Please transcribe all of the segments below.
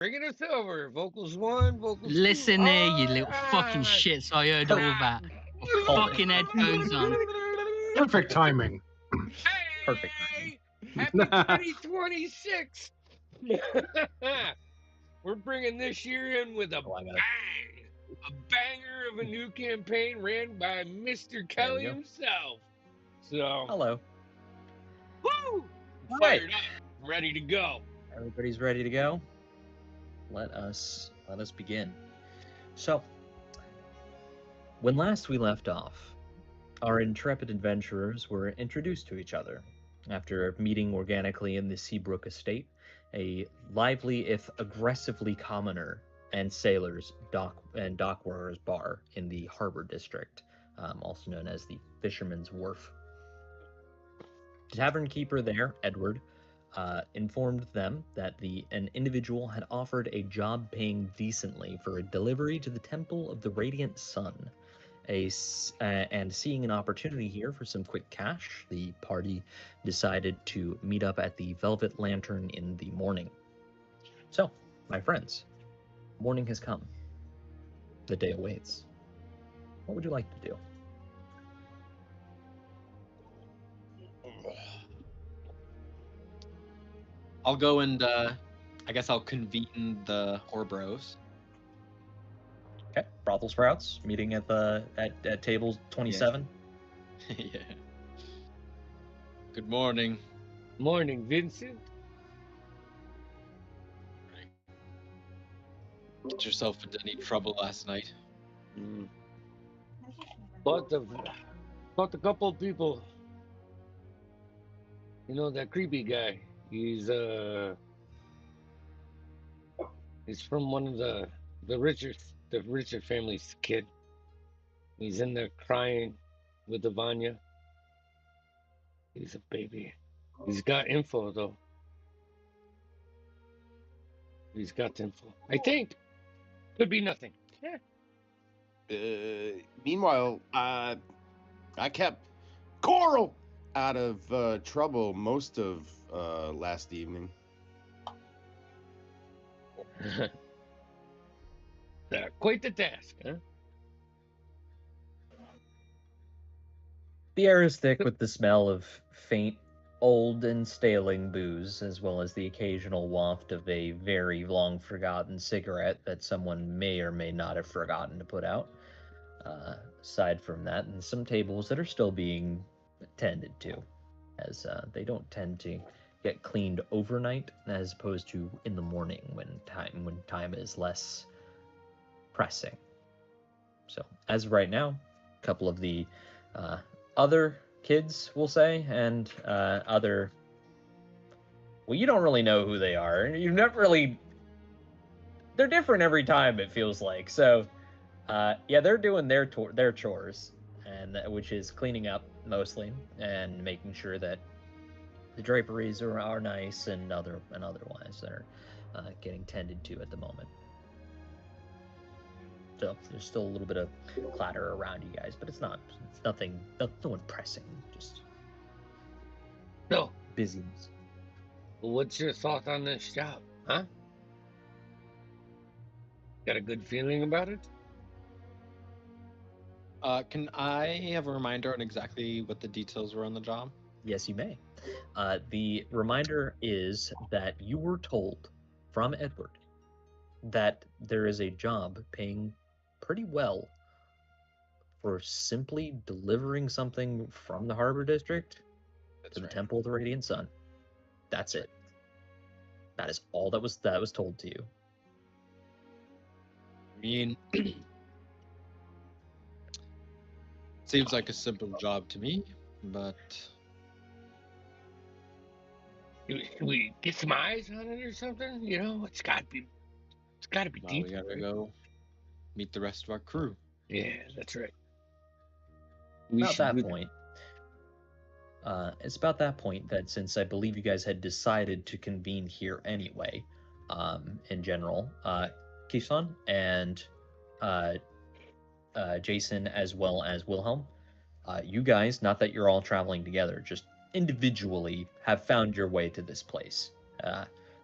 Bringing us over. Vocals 1, vocals 2. Listen there, you All little fucking right. shits. I heard all that. Fucking headphones on. Perfect timing. Perfect. Hey, happy 2026. We're bringing this year in with a bang. A banger of a new campaign ran by Mr. Kelly himself. So, Hello. woo! All Fired up, ready to go. Everybody's ready to go. Let us begin. So, when last we left off, our intrepid adventurers were introduced to each other. After meeting organically in the Seabrook estate, a lively, if aggressively commoner and sailors dock workers bar in the harbor district, also known as the Fisherman's Wharf. The tavern keeper there, Edward, informed them that an individual had offered a job paying decently for a delivery to the Temple of the Radiant Sun. And seeing an opportunity here for some quick cash, the party decided to meet up at the Velvet Lantern in the morning. So, my friends, morning has come. The day awaits. What would you like to do? I'll go and I guess I'll convene the Horbros. Okay, brothel sprouts meeting at table 27. Yeah. Good morning. Morning, Vincent. Get yourself into any trouble last night? But a couple of people. You know that creepy guy. He's from one of the richer family's kid. He's in there crying with Vanya. He's a baby. He's got info though. He's got info. I think. Could be nothing. Yeah. Meanwhile, I kept Coral out of trouble most of last evening. Quite the task, huh? The air is thick with the smell of faint, old and staling booze, as well as the occasional waft of a very long-forgotten cigarette that someone may or may not have forgotten to put out. Aside from that, and some tables that are still being tended to, as they don't tend to get cleaned overnight, as opposed to in the morning when time is less pressing. So, as of right now, a couple of the other kids, we'll say, and other... Well, you don't really know who they are. You've never really... They're different every time, it feels like. So, yeah, they're doing their chores, and which is cleaning up, mostly, and making sure that the draperies are nice and otherwise they're getting tended to at the moment. So there's still a little bit of clatter around you guys, but it's nothing, no one pressing, just busyness. What's your thought on this job, huh? Got a good feeling about it? Can I have a reminder on exactly what the details were on the job? Yes, you may. The reminder is that you were told from Edward that there is a job paying pretty well for simply delivering something from the Harbor District to the Temple of the Radiant Sun. That's it. That is all that was told to you. I mean, seems like a simple job to me, but Should we get some eyes on it or something? You know, it's got to be deep. we gotta go meet the rest of our crew. Yeah, that's right. It's about that point that, since I believe you guys had decided to convene here anyway, in general, Kisan and Jason, as well as Wilhelm, you guys, not that you're all traveling together, just individually have found your way to this place.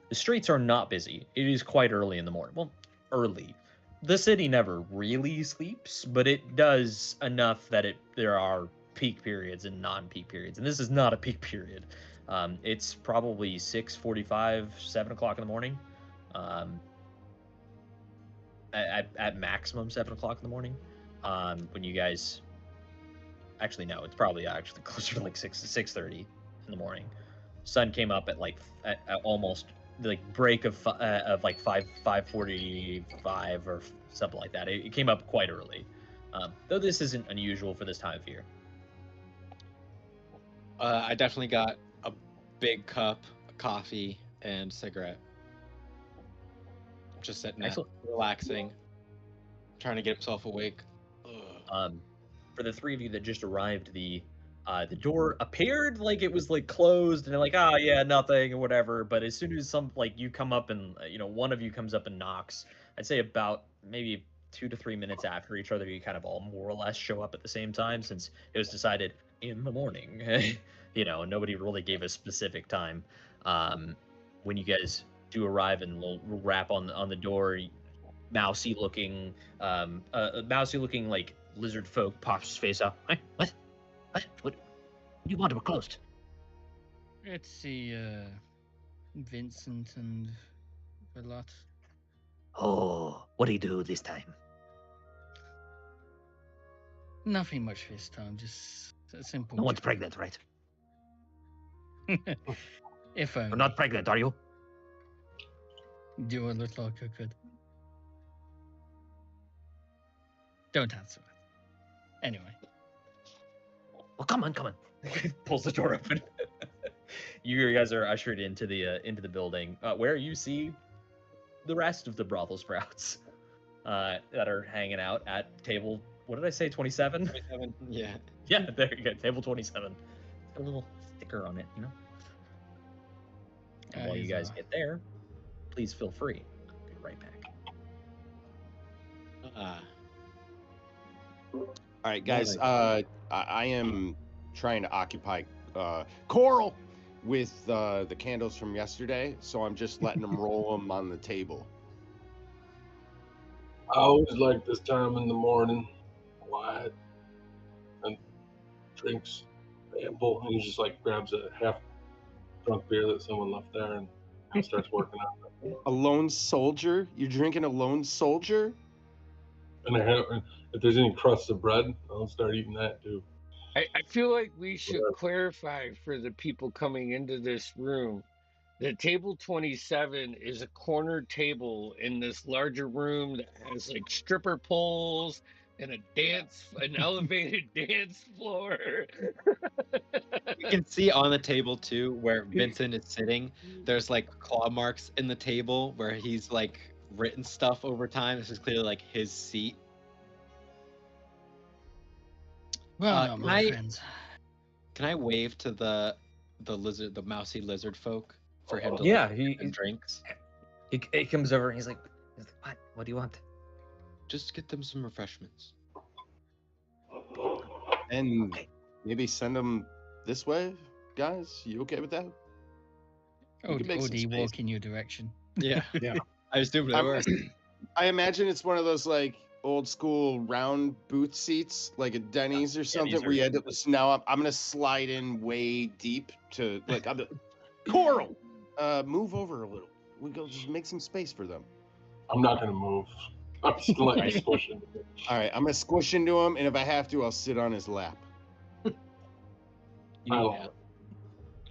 The streets are not busy. It is quite early in the morning. Well, early. The city never really sleeps, but it does enough that there are peak periods and non-peak periods, and this is not a peak period. It's probably 6:45, 7 o'clock in the morning. At maximum 7 o'clock in the morning. When you guys, actually no, it's probably actually closer to like 6:30 in the morning. Sun came up at at almost like break of like 5:45 or something like that. It came up quite early, though this isn't unusual for this time of year. I definitely got a big cup of coffee and cigarette. Just sitting there, relaxing, trying to get himself awake. For the three of you that just arrived, the door appeared like it was like closed and like, oh yeah, nothing or whatever. But as soon as you come up and one of you comes up and knocks, I'd say about maybe 2 to 3 minutes after each other, you kind of all more or less show up at the same time, since it was decided in the morning. Nobody really gave a specific time. When you guys do arrive and rap on the door, mousy looking like lizard folk pops his face up. Hey, what do you want? We're closed. Let's see, Vincent and a lot. Oh, what do you do this time? Nothing much this time, just a simple. No one's pregnant, right? If only. You're not pregnant, are you? Do I look like I could? Don't answer it. Anyway. Well, come on. Pulls the door open. You guys are ushered into the building, where you see the rest of the brothel sprouts that are hanging out at table. What did I say? 27. 27. Yeah. Yeah, there you go. Table 27. It's got a little sticker on it, And while you guys get there, please feel free. I'll be right back. All right, guys. I am trying to occupy Coral with the candles from yesterday, so I'm just letting them roll them on the table. I always like this time in the morning, quiet, and drinks ample. And he just like grabs a half-drunk beer that someone left there and starts working on it. A lone soldier? You're drinking a lone soldier? And if there's any crusts of bread, I'll start eating that too. I feel like we should clarify for the people coming into this room that table 27 is a corner table in this larger room that has like stripper poles and an elevated dance floor. You can see on the table too where Vincent is sitting. There's like claw marks in the table where he's like written stuff over time. This is clearly like his seat. Well, my friends. Can I wave to the mousy lizard folk for him to he drinks? He comes over and he's like, what do you want? Just get them some refreshments. And maybe send them this way, guys. You okay with that? OD walk in your direction. Yeah. Yeah. I assumed they were. I imagine it's one of those like old school round booth seats, like a Denny's or something, where you end up. Now I'm gonna slide in way deep to like Coral. Move over a little. We go just make some space for them. I'm not gonna move. I'm just gonna let you squish into it. All right, I'm gonna squish into him, and if I have to, I'll sit on his lap. I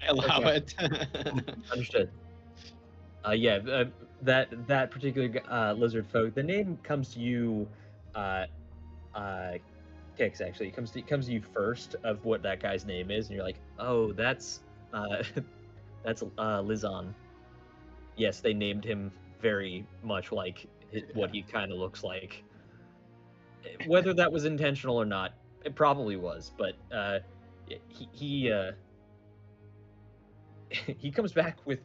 allow it. Understood. That particular lizard folk, the name comes to you, Kix, actually. It comes to you first of what that guy's name is, and you're like, oh, that's Lizon. Yes, they named him very much like what he kind of looks like. Whether that was intentional or not, it probably was, but he comes back with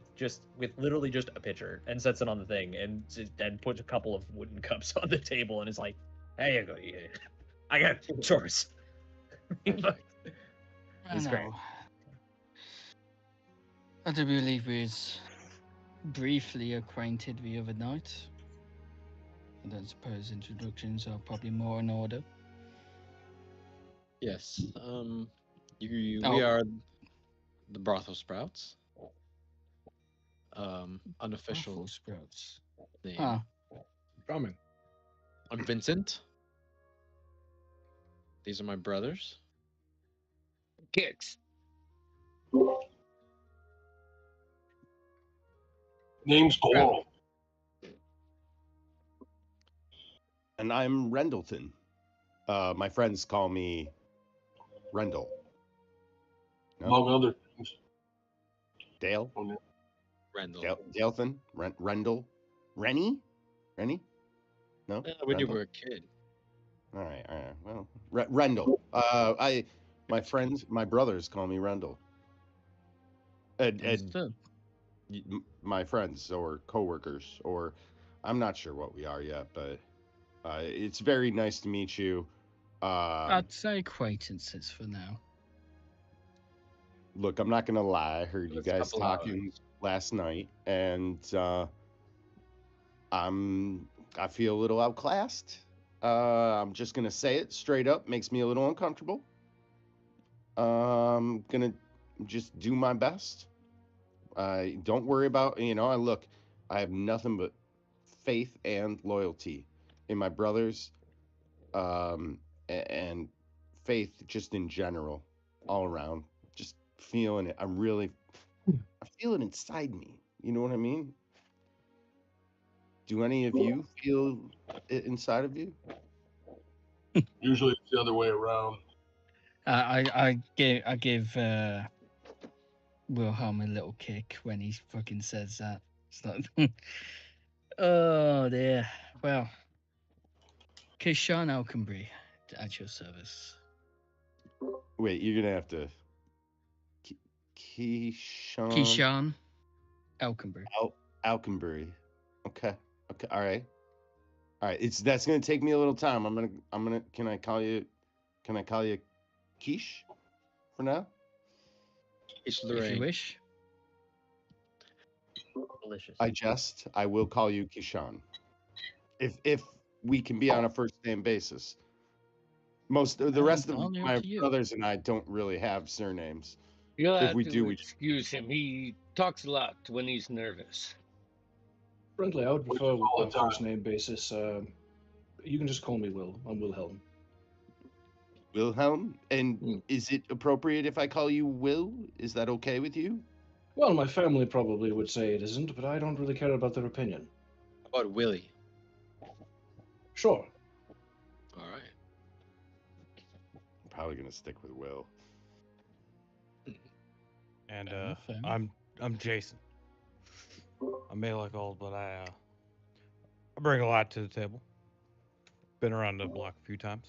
literally just a pitcher and sets it on the thing and puts a couple of wooden cups on the table and is like, "There you go, I got chores." It's great. I do believe is briefly acquainted the other night. I don't suppose introductions are probably more in order. Yes. We Oh. are the Brothel Sprouts. Unofficial Apple sprouts. name. Huh. Coming. I'm Vincent. These are my brothers. Kicks. Name's Coral. And I'm Rendleton. My friends call me Rendell. No? Among other things. Dale? Randall. Daleton? Rendell? Rennie? No? Yeah, when you Rendell? were a kid. All right. Well, Rendell. My brothers call me Rendell. And Understood. my friends or coworkers, or I'm not sure what we are yet, but it's very nice to meet you. I'd say acquaintances for now. Look, I'm not gonna lie. I heard you It's a guys couple talking last night, and I feel a little outclassed. I'm just gonna say it straight up. Makes me a little uncomfortable. I'm gonna just do my best. Don't worry about, I have nothing but faith and loyalty in my brothers, and faith just in general, all around. Just feeling it. I feel it inside me. You know what I mean? Do any of you feel it inside of you? Usually it's the other way around. I give Wilhelm a little kick when he fucking says that. It's like, oh dear. Well, Kishan Alconbury at your service. Wait, you're gonna have to. Kishan Alconbury. Alconbury. Okay. All right. That's gonna take me a little time. I'm gonna. Can I call you Quiche for now? It's If you Lorraine. wish. Delicious. I will call you Kishan. If we can be on a first name basis. The rest of Only up my to you. brothers and I don't really have surnames. You'll If have we to do, we- excuse him. He talks a lot when he's nervous. Frankly, I would Which prefer is all on a the time. first name basis. You can just call me Will. I'm Wilhelm. Wilhelm? And Hmm. is it appropriate if I call you Will? Is that okay with you? Well, my family probably would say it isn't, but I don't really care about their opinion. How about Willie? Sure. All right. I'm probably gonna stick with Will. And Fair enough. I'm Jason. I may look old, but I bring a lot to the table. Been around the block a few times.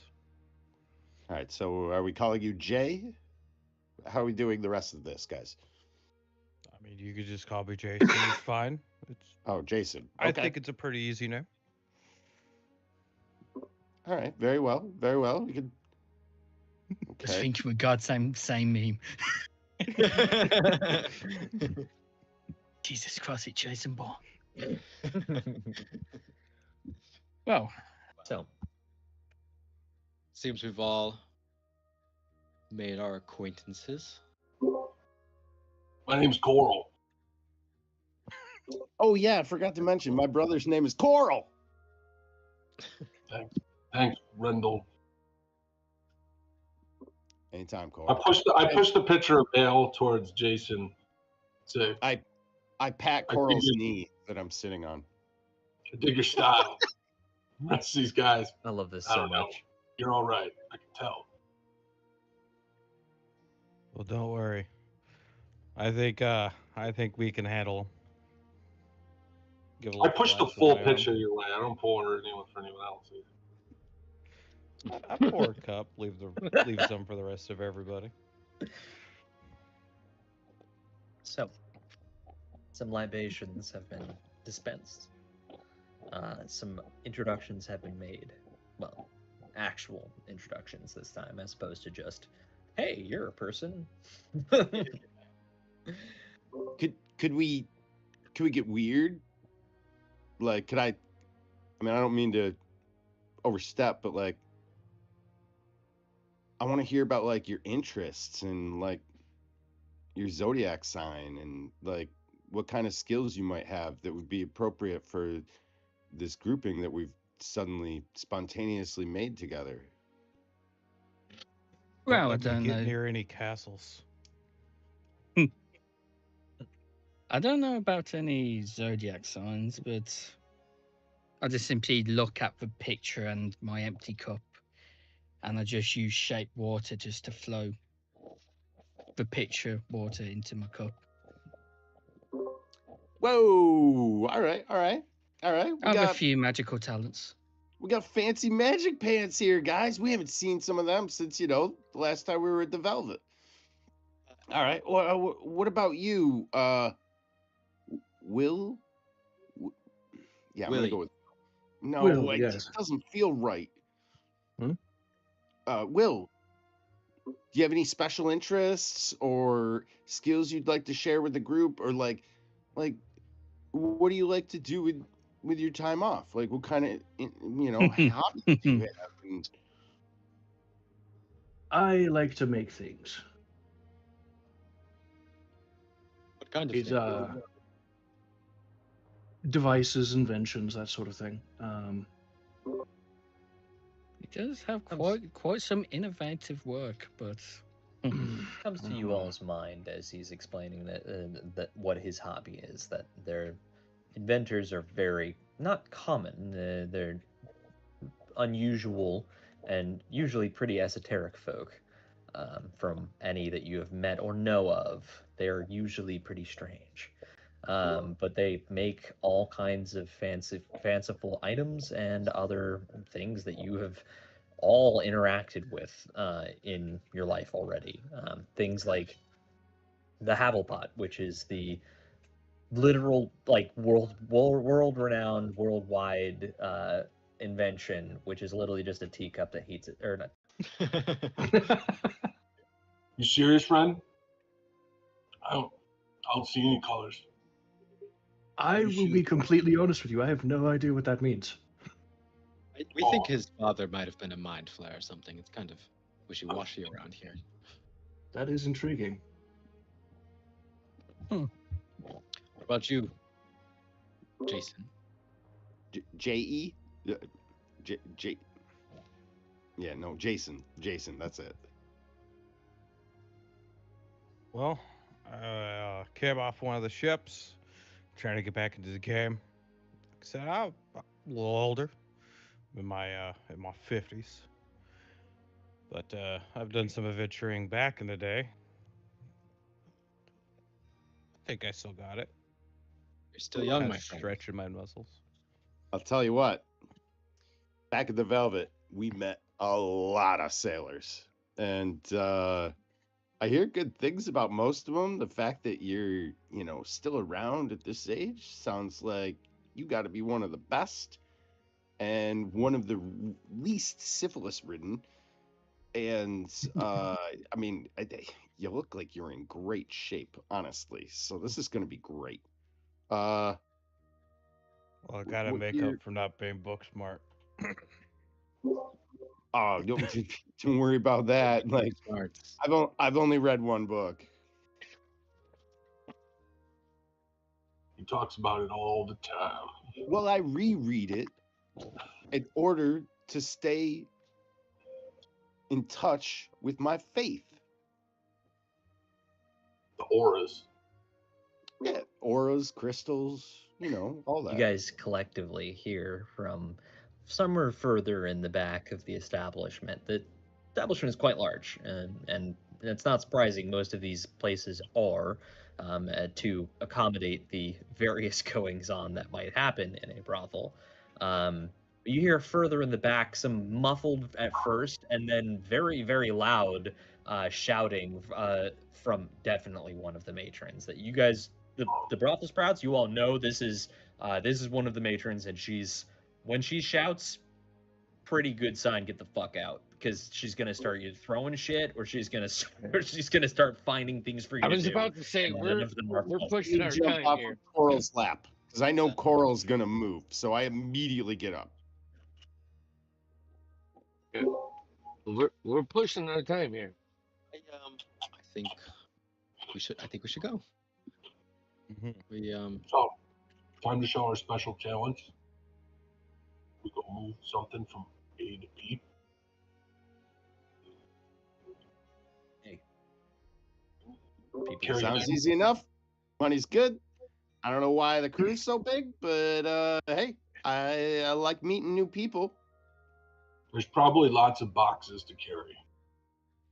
All right, so are we calling you Jay? How are we doing the rest of this, guys? I mean, you could just call me Jason. It's fine. Oh, Jason. I Okay. think it's a pretty easy name. All right, very well, very well. We could. Just Okay. thinking with God, same meme. Jesus Christ, it's Jason Bourne. Well, So, Seems we've all made our acquaintances. My name's Coral. Oh yeah, I forgot to mention my brother's name is Coral. Thanks, Rendell. Anytime, I Coral. pushed the picture of Ale towards Jason. Say, I pat I Coral's figured- knee that I'm sitting on. I dig your style. That's these guys. I love this I so don't know. much. You're all right. I can tell. Well, don't worry. I think we can handle. Give a I little pushed the flash of full my arm. picture your way. I don't pour anyone for anyone else. Either. I pour a cup. Leave some for the rest of everybody. So, some libations have been dispensed. Some introductions have been made. Well, actual introductions this time, as opposed to just, "Hey, you're a person." Could we we get weird? Like, could I mean, I don't mean to overstep, but like, I want to hear about like your interests and like your zodiac sign and like what kind of skills you might have that would be appropriate for this grouping that we've suddenly spontaneously made together. Well, I let me don't get know. near any castles. I don't know about any zodiac signs, but I just simply look at the picture and my empty cup, and I just use shape water just to flow the picture water into my cup. Whoa! All right. I have a few magical talents. We got fancy magic pants here, guys. We haven't seen some of them since, the last time we were at the Velvet. All right. Well, what about you, Will? Yeah, I'm Willie. gonna go with. No, Will, it yes. just doesn't feel right. Hmm? Will, do you have any special interests or skills you'd like to share with the group, or like, what do you like to do with your time off? Like, what kind of, hobbies do you have? And I like to make things. What kind of It's thing? devices, inventions, that sort of thing. He does have quite some innovative work, but Comes to you all's mind as he's explaining that what his hobby is, that their inventors are very not common. They're unusual and usually pretty esoteric folk. From any that you have met or know of, they're usually pretty strange. But they make all kinds of fanciful items and other things that you have all interacted with in your life already. Things like the Havelpot, which is the literal, like, world-renowned, worldwide invention, which is literally just a teacup that heats it, or not. You serious, friend? I don't see any colors. I will be completely honest with you. I have no idea what that means. We think his father might have been a mind flare or something. It's kind of wishy-washy around here. That is intriguing. What about you, Jason? J-E? J. Yeah, no, Jason. Jason, that's it. Well, I came off one of the ships, trying to get back into the game. Like I said, I'm a little older, in my 50s, but I've done some adventuring back in the day. I think I still got it. You're still young, Kinda my friend. stretching my muscles. I'll tell you what. Back at the Velvet, we met a lot of sailors, and I hear good things about most of them. The fact that you're, still around at this age sounds like you got to be one of the best and one of the least syphilis-ridden. And you look like you're in great shape, honestly. So this is going to be great. Well, I gotta what make year- up for not being book smart. Oh, don't worry about that. Like, Smarts. I've only read one book. He talks about it all the time. Well, I reread it in order to stay in touch with my faith. The auras. Yeah, auras, crystals, all that. You guys collectively hear from somewhere further in the back of the establishment. The establishment is quite large, and it's not surprising most of these places are to accommodate the various goings-on that might happen in a brothel. You hear further in the back some muffled at first and then very, very loud shouting from definitely one of the matrons. That you guys, the brothel sprouts, you all know this is one of the matrons, and when she shouts, pretty good sign, get the fuck out, because she's gonna start you throwing shit, or she's gonna start finding things for you I to was do. about to say and none we're of them are we're fun. pushing You our jump time off here. of Coral's lap because I know Coral's gonna move, so I immediately get up. We're pushing our time here. I think we should. I think we should go. We So, time to show our special talents. We go move something from A to B. People Carry Sounds that. easy enough. Money's good. I don't know why the crew's so big, but hey, I like meeting new people. There's probably lots of boxes to carry,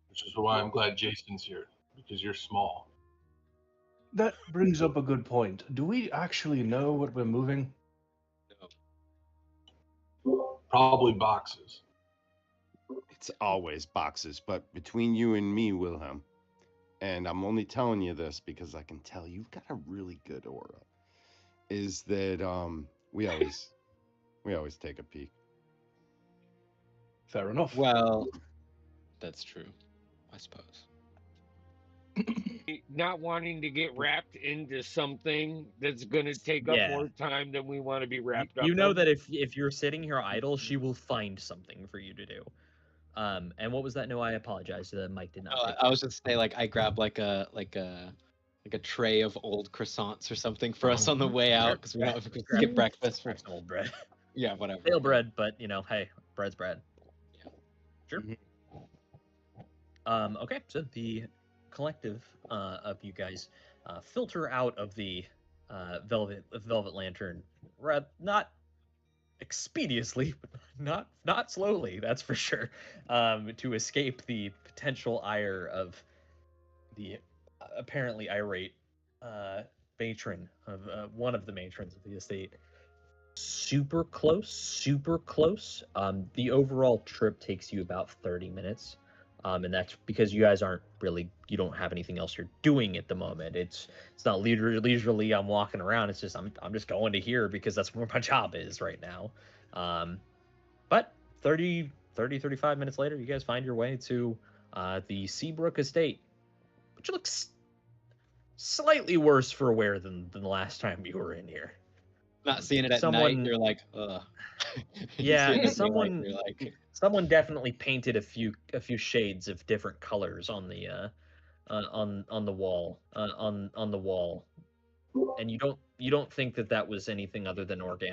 which is why I'm glad Jason's here, because you're small. That brings up a good point. Do we actually know what we're moving? Probably boxes. It's always boxes, but between you and me, Wilhelm, and I'm only telling you this because I can tell you've got a really good aura, is that we always take a peek. Fair enough. well, that's true, I suppose. Not wanting to get wrapped into something that's going to take up Yeah. more time than we want to be wrapped up. You know in. that if you're sitting here idle, she will find something for you to do. And what was that? No, I apologize. The mic did not. Oh, pick I up. was just say like I grab like a tray of old croissants or something for us on the way out because we don't skip breakfast. Grab some old bread. Yeah, whatever. Stale bread, but hey, bread's bread. Yeah. Sure. Okay, so the collective of you guys filter out of the velvet lantern, not expeditiously, but not slowly. That's for sure. To escape the potential ire of the apparently irate matron of one of the matrons of the estate. Super close. The overall trip takes you about 30 minutes. And that's because you guys you don't have anything else you're doing at the moment. It's not leisurely I'm walking around. It's just I'm just going to here because that's where my job is right now. But 35 minutes later, you guys find your way to the Seabrook estate, which looks slightly worse for wear than the last time you were in here. Not seeing it at Someone- night, you're like, ugh. Yeah, You're someone like, someone definitely painted a few shades of different colors on the on the wall and you don't think that was anything other than organic